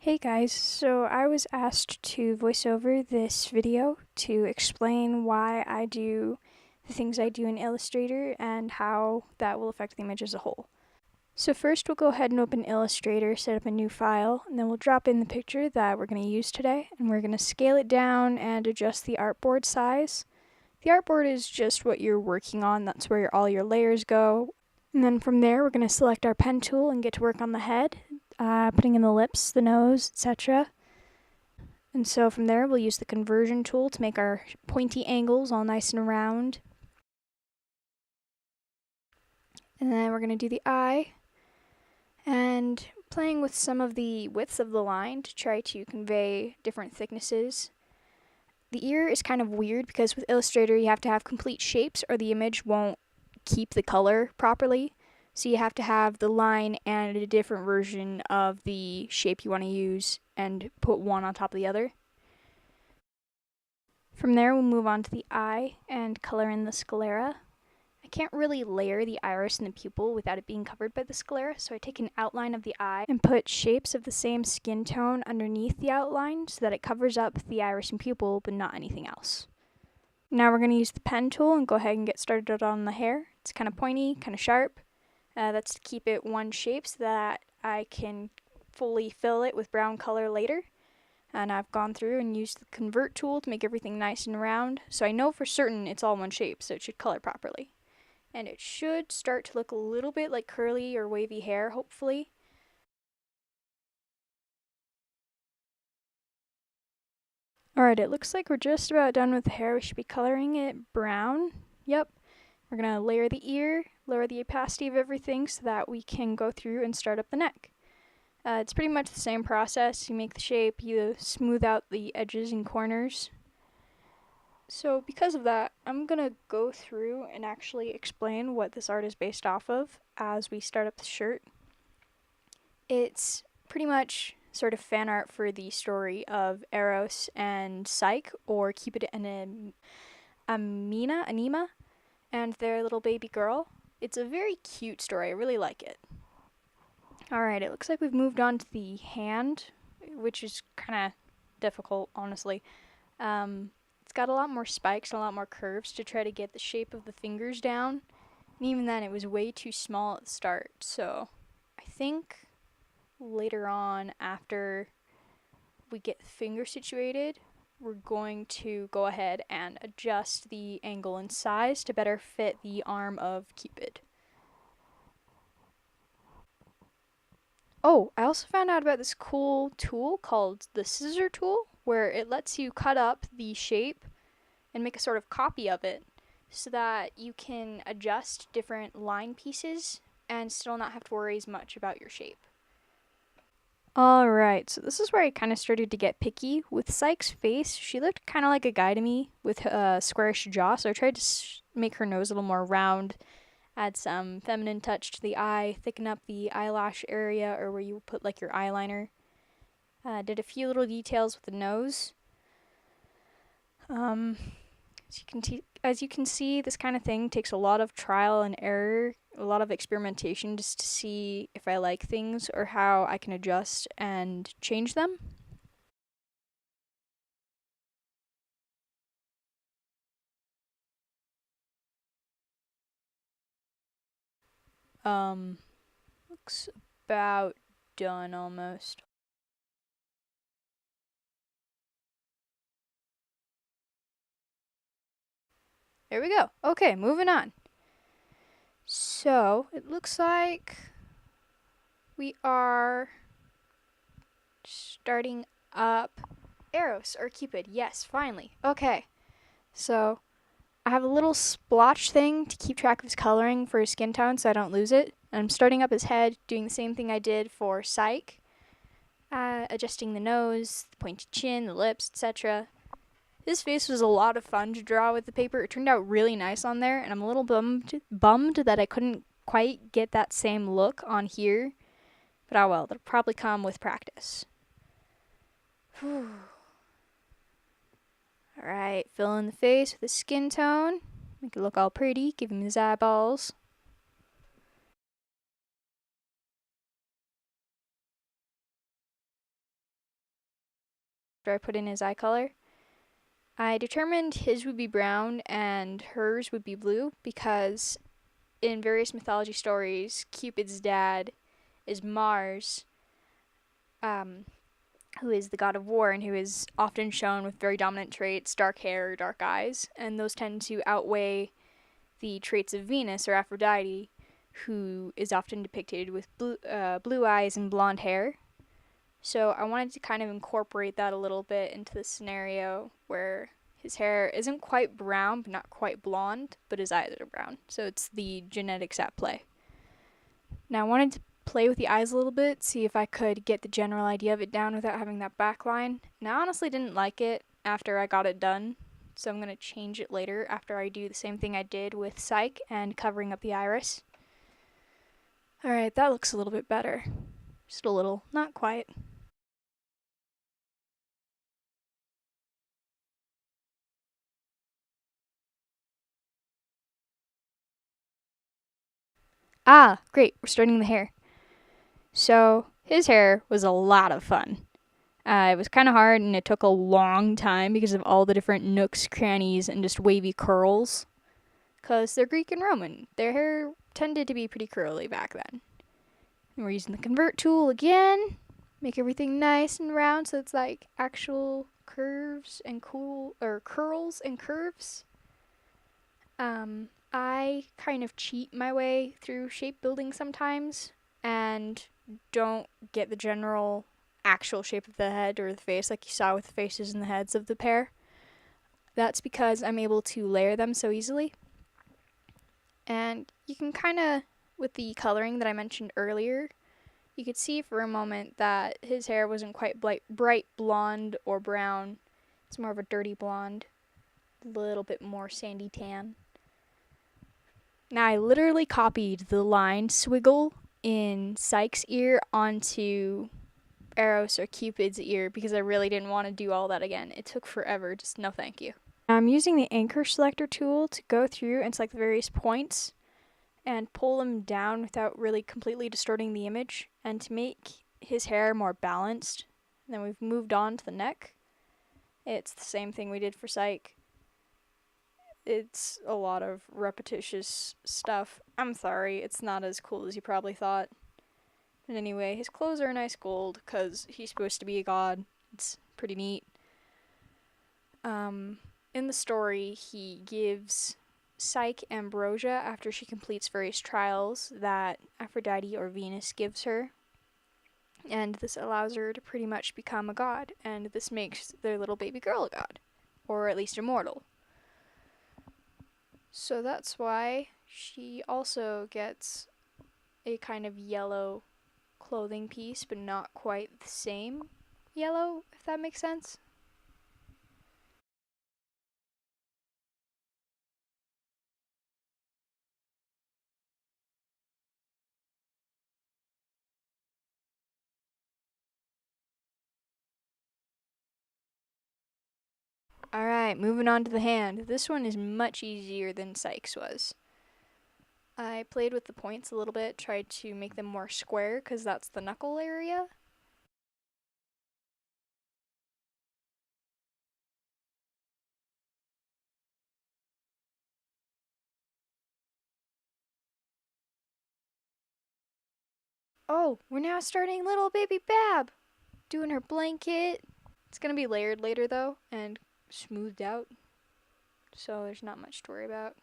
Hey guys, so I was asked to voice over this video to explain why I do the things I do in Illustrator and how that will affect the image as a whole. So first we'll go ahead and open Illustrator, set up a new file, and then we'll drop in the picture that we're going to use today, and we're going to scale it down and adjust the artboard size. The artboard is just what you're working on, that's where all your layers go. And then from there we're going to select our pen tool and get to work on the head. Putting in the lips, the nose, etc. And so from there we'll use the conversion tool to make our pointy angles all nice and round. And then we're going to do the eye, and playing with some of the widths of the line to try to convey different thicknesses. The ear is kind of weird because with Illustrator you have to have complete shapes or the image won't keep the color properly. So you have to have the line and a different version of the shape you want to use and put one on top of the other. From there we'll move on to the eye and color in the sclera. I can't really layer the iris and the pupil without it being covered by the sclera, so I take an outline of the eye and put shapes of the same skin tone underneath the outline so that it covers up the iris and pupil but not anything else. Now we're going to use the pen tool and go ahead and get started on the hair. It's kind of pointy, kind of sharp. That's to keep it one shape so that I can fully fill it with brown color later. And I've gone through and used the convert tool to make everything nice and round, so I know for certain it's all one shape, so it should color properly. And it should start to look a little bit like curly or wavy hair, hopefully. Alright, it looks like we're just about done with the hair. We should be coloring it brown. Yep. We're going to layer the ear, lower the opacity of everything so that we can go through and start up the neck. It's pretty much the same process. You make the shape, you smooth out the edges and corners. So because of that, I'm going to go through and actually explain what this art is based off of as we start up the shirt. It's pretty much sort of fan art for the story of Eros and Psyche, or Cupid and Anima, and their little baby girl. It's a very cute story. I really like it. Alright, it looks like we've moved on to the hand, which is kind of difficult, honestly. It's got a lot more spikes and a lot more curves to try to get the shape of the fingers down. And even then, it was way too small at the start. So I think later on, after we get the finger situated, we're going to go ahead and adjust the angle and size to better fit the arm of Cupid. Oh, I also found out about this cool tool called the scissor tool, where it lets you cut up the shape and make a sort of copy of it so that you can adjust different line pieces and still not have to worry as much about your shape. Alright, so this is where I kind of started to get picky. With Psyche's face, she looked kind of like a guy to me with a squarish jaw, so I tried to make her nose a little more round, add some feminine touch to the eye, thicken up the eyelash area or where you put like your eyeliner. Did a few little details with the nose. As you can see, this kind of thing takes a lot of trial and error, a lot of experimentation just to see if I like things or how I can adjust and change them. Looks about done almost. There we go. Okay, moving on. So, it looks like we are starting up Eros, or Cupid. Yes, finally. Okay. So, I have a little splotch thing to keep track of his coloring for his skin tone so I don't lose it. I'm starting up his head, doing the same thing I did for Psyche. Adjusting the nose, the pointy chin, the lips, etc. His face was a lot of fun to draw with the paper. It turned out really nice on there, and I'm a little bummed that I couldn't quite get that same look on here. But oh well, that'll probably come with practice. Alright, fill in the face with the skin tone. Make it look all pretty, give him his eyeballs. after I put in his eye color. I determined his would be brown and hers would be blue because in various mythology stories, Cupid's dad is Mars, who is the god of war and who is often shown with very dominant traits, dark hair, dark eyes, and those tend to outweigh the traits of Venus or Aphrodite, who is often depicted with blue eyes and blonde hair. So I wanted to kind of incorporate that a little bit into the scenario where his hair isn't quite brown, but not quite blonde, but his eyes are brown. So it's the genetics at play. Now I wanted to play with the eyes a little bit, see if I could get the general idea of it down without having that back line. And I honestly didn't like it after I got it done, so I'm going to change it later after I do the same thing I did with Psyche and covering up the iris. Alright, that looks a little bit better. Just a little, not quite. Ah, great, we're starting the hair. So, his hair was a lot of fun. It was kind of hard and it took a long time because of all the different nooks, crannies, and just wavy curls. Because they're Greek and Roman. Their hair tended to be pretty curly back then. And we're using the convert tool again. Make everything nice and round so it's like actual curves and curls and curves. I kind of cheat my way through shape building sometimes and don't get the general actual shape of the head or the face like you saw with the faces and the heads of the pair. That's because I'm able to layer them so easily. And you can kind of, with the coloring that I mentioned earlier, you could see for a moment that his hair wasn't quite bright blonde or brown. It's more of a dirty blonde, a little bit more sandy tan. Now I literally copied the line swiggle in Psyche's ear onto Eros or Cupid's ear because I really didn't want to do all that again. It took forever, just no thank you. Now I'm using the anchor selector tool to go through and select the various points and pull them down without really completely distorting the image and to make his hair more balanced. And then we've moved on to the neck. It's the same thing we did for Psyche. It's a lot of repetitious stuff. I'm sorry, it's not as cool as you probably thought. But anyway, his clothes are a nice gold because he's supposed to be a god. It's pretty neat. In the story, he gives Psyche ambrosia after she completes various trials that Aphrodite or Venus gives her. And this allows her to pretty much become a god, and this makes their little baby girl a god, or at least immortal. So that's why she also gets a kind of yellow clothing piece, but not quite the same yellow, if that makes sense. Alright, moving on to the hand. This one is much easier than Psyche's was. I played with the points a little bit, tried to make them more square because that's the knuckle area. Oh, we're now starting little baby Bab, doing her blanket. It's gonna be layered later though, and smoothed out, so there's not much to worry about.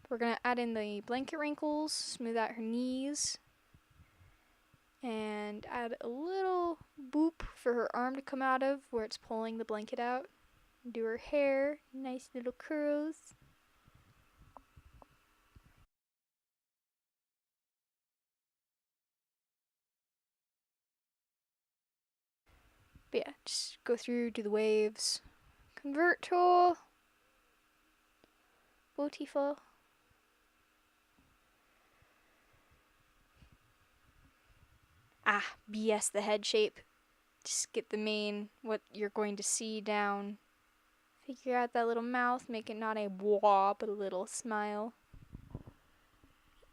We're gonna add in the blanket wrinkles, smooth out her knees, and add a little boop for her arm to come out of where it's pulling the blanket out. Do her hair, nice little curls. But yeah, just go through, do the waves. Convert tool. Beautiful. Ah, BS the head shape. Just get the main, what you're going to see down Figure out that little mouth, make it not a wah, but a little smile.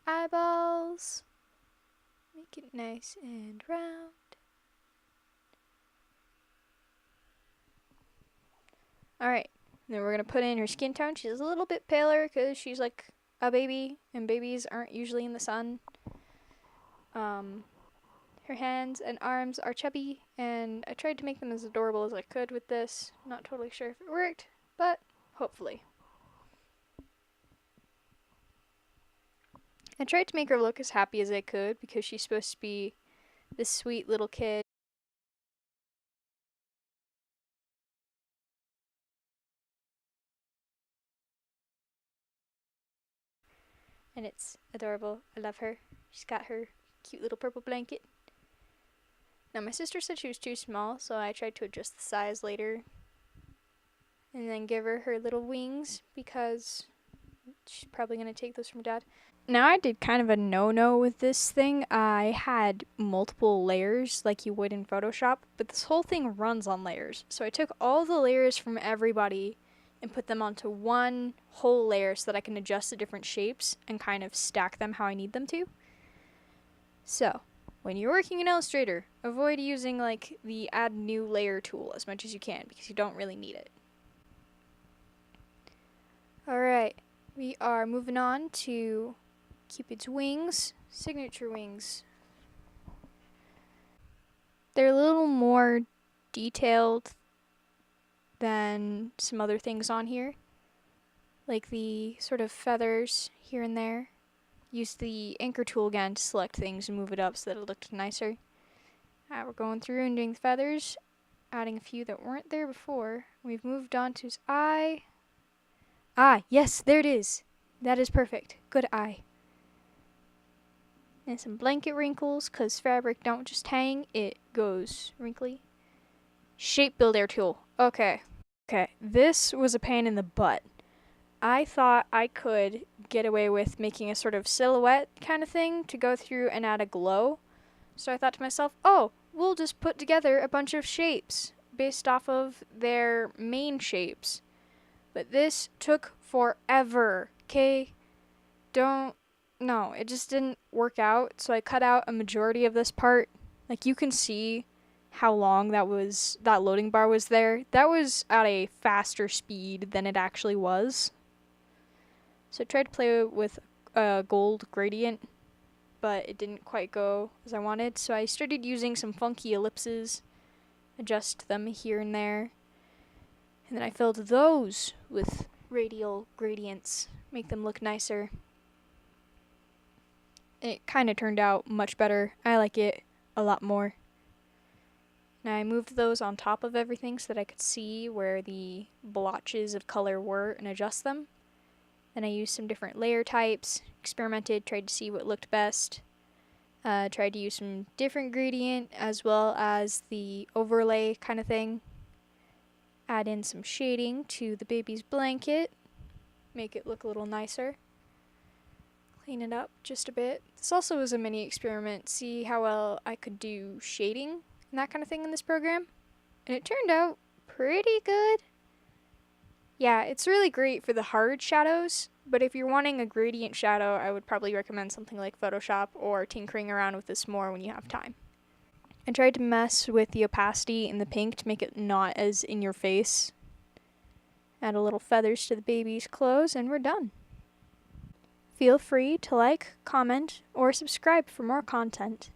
Eyeballs. Make it nice and round. Alright, then we're going to put in her skin tone. She's a little bit paler because she's like a baby, and babies aren't usually in the sun. Her hands and arms are chubby, and I tried to make them as adorable as I could with this. Not totally sure if it worked, but hopefully. I tried to make her look as happy as I could because she's supposed to be this sweet little kid. And it's adorable. I love her. She's got her cute little purple blanket. Now my sister said she was too small, so I tried to adjust the size later. And then give her her little wings because she's probably going to take those from Dad. Now I did kind of a no-no with this thing. I had multiple layers like you would in Photoshop, but this whole thing runs on layers. So I took all the layers from everybody and put them onto one whole layer so that I can adjust the different shapes and kind of stack them how I need them to. So, when you're working in Illustrator, avoid using like the add new layer tool as much as you can because you don't really need it. Alright, we are moving on to Cupid's wings, signature wings. They're a little more detailed than some other things on here, like the sort of feathers here and there. Use the anchor tool again to select things and move it up so that it looked nicer. We're going through and doing the feathers, adding a few that weren't there before. We've moved on to his eye. Ah, yes, there it is. That is perfect. Good eye. And some blanket wrinkles, because fabric don't just hang, it goes wrinkly. Shape builder tool. Okay, this was a pain in the butt. I thought I could get away with making a sort of silhouette kind of thing to go through and add a glow. So I thought to myself, oh, we'll just put together a bunch of shapes based off of their main shapes. But this took forever, okay? No, it just didn't work out, so I cut out a majority of this part. Like, you can see how long that loading bar was there. That was at a faster speed than it actually was. So I tried to play with a gold gradient, but it didn't quite go as I wanted, so I started using some funky ellipses, adjust them here and there, and then I filled those with radial gradients, make them look nicer. It kind of turned out much better. I like it a lot more. Now I moved those on top of everything so that I could see where the blotches of color were and adjust them. Then I used some different layer types, experimented, tried to see what looked best. Tried to use some different gradient as well as the overlay kind of thing. Add in some shading to the baby's blanket, make it look a little nicer. Clean it up just a bit. This also was a mini experiment, see how well I could do shading and that kind of thing in this program. And it turned out pretty good. Yeah, it's really great for the hard shadows, but if you're wanting a gradient shadow, I would probably recommend something like Photoshop or tinkering around with this more when you have time. I tried to mess with the opacity in the pink to make it not as in your face. Add a little feathers to the baby's clothes and we're done. Feel free to like, comment, or subscribe for more content.